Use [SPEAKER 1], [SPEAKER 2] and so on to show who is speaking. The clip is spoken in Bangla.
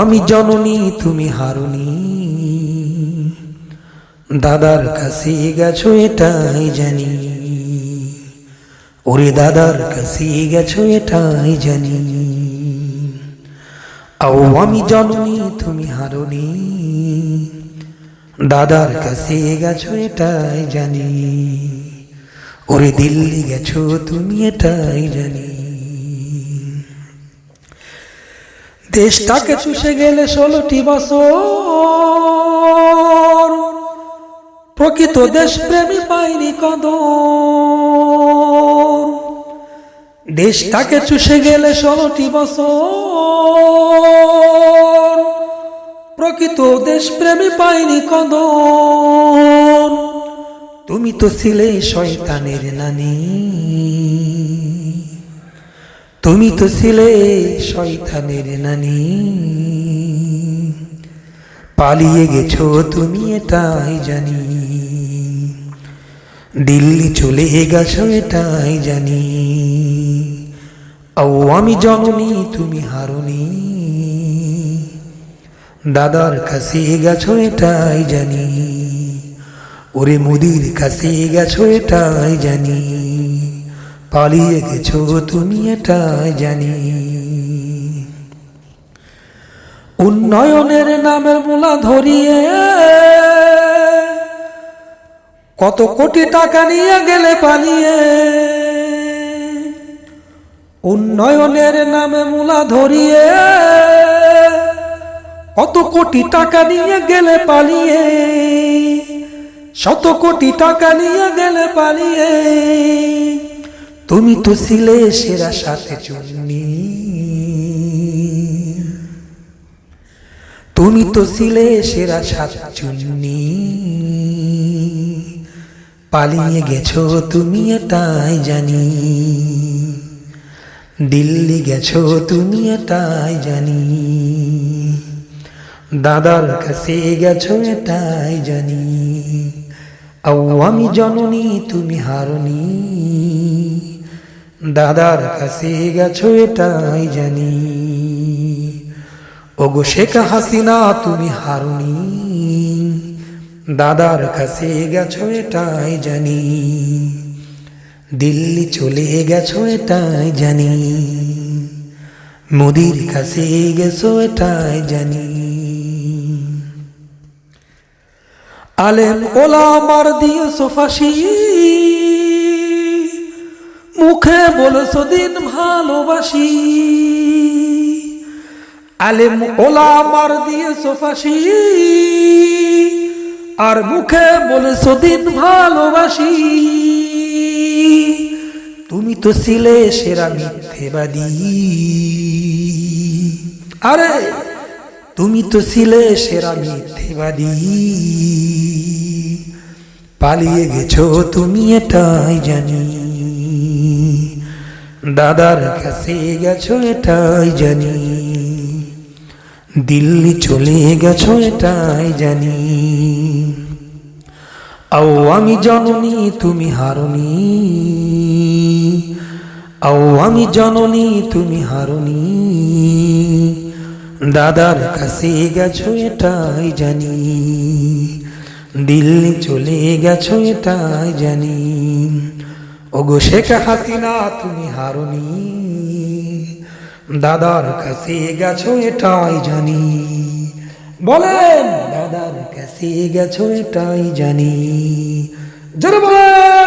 [SPEAKER 1] আমি জননী তুমি হারুনি, দাদার কাছে গেছো এটাই জানি। ওরে দাদার কাছে গেছো এটাই জানি। আমি জননী তুমি হারুনি, দাদার কাছে গেছো এটাই জানি। ওরে দিল্লি গেছো তুমি এটাই জানি। দেশটাকে চুষে গেলে 16টি বছর, প্রকৃত দেশপ্রেমী পাইনি কদর। দেশটাকে চুষে গেলে 16টি বছর, প্রকৃত দেশপ্রেমী পাইনি কদর। তুমি তো ছিলে শয়তানের নানি, তুমি তো ছিলে শয়তানের নানি। পালিয়ে গেছো তুমি এটাই জানি, দিল্লি চলে গেছো এটাই জানি। আমি জননী তুমি হারুনি, দাদার কাছে গেছো এটাই জানি। ওরে মোদির কাছে গেছো এটাই জানি। পালিয়ে গেছো তুমি এটাই জানি। উন্নয়নের নামের মূলা ধরিয়ে কত কোটি টাকা নিয়ে গেলে পালিয়ে। উন্নয়নের নামে মূলা ধরিয়ে কত কোটি টাকা নিয়ে গেলে পালিয়ে। শত কোটি টাকা নিয়ে গেলে পালিয়ে। তুমি তো ছিলে সেরা সাথে চুন্নি, তুমি তো ছিলে সেরা সাথে চুন্নি। পালিয়ে গেছো তুমি এটাই জানি, দিল্লি গেছো তুমি এটাই জানি। দাদার কাছে গেছো এটাই জানি। আমি জননী তুমি হারুনি, দাদার কাছে গেছো এটাই জানি। ওগো শেখ হাসিনা তুমি হারুনি, দাদার কাছে গেছো এটাই জানি। দিল্লি চলে গেছো এটাই জানি। মোদির কাছে গেছো এটাই জানি। আলেম ওলামার দিয়েছো ফাঁসি, মুখে বলেছো দিন ভালোবাসি। আলেম ওলামার দিয়েছো ফাঁসি, আর মুখে বলেছো দিন ভালোবাসি। তুমি তো ছিলে সেরা মিথ্যেবাদী, আরে তুমি তো ছিলে সেরা মিথ্যেবাদী। পালিয়ে গেছো তুমি এটাই জানি, দাদার কাছে গেছো এটাই জানি। দিল্লি চলে গেছো এটাই জানি। আমি জননী তুমি হারুনি, আমি জননী তুমি হারুনি। দাদার কাছে গেছো এটাই জানি। দিল্লি চলে গেছো এটাই জানি। ওগো শেখ হাসিনা তুমি হারুনি, দাদার কাছে গেছো এটাই জানি। বলেন দাদার কাছে গেছো এটাই জানি। জোরে বলেন।